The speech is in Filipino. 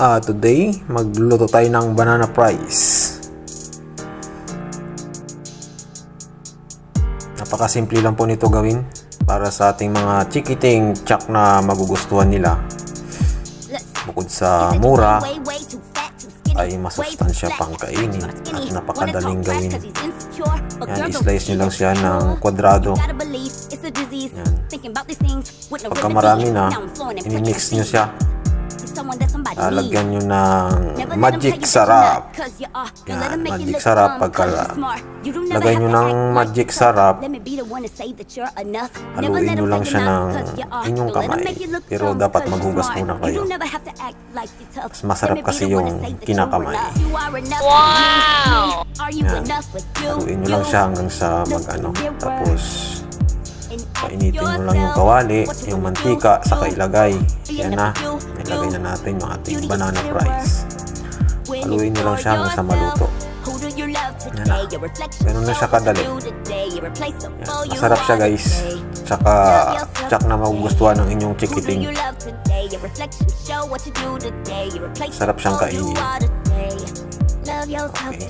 Today magluto tayo ng banana fries. Napakasimple lang po nito gawin para sa ating mga chikiting tsak na magugustuhan nila. Bukod sa mura ay masustansya pang kainin at napakadaling gawin. Yan, i-slice nyo lang siya ng kwadrado. Yan. Pagka marami na, i-mix nyo siya. Lagyan nyo ng magic sarap. Yan, magic sarap. Pagka lagay nyo ng magic sarap, haluin nyo lang siya ng inyong kamay. Pero dapat maghugas muna kayo. Mas masarap kasi yung kinakamay. Wow! Yan. Haluin nyo lang siya hanggang sa tapos painitin mo lang yung kawali, yung mantika, saka ilagay. Yan na. Ilagay na natin yung ating banana fries. Haluin nyo lang siya hanggang sa maluto. Yan na. Ganun na siya kadali. Yan. Masarap siya guys. Tsaka tsak na magugustuhan ng inyong chikiting. Sarap siyang kainin. Okay.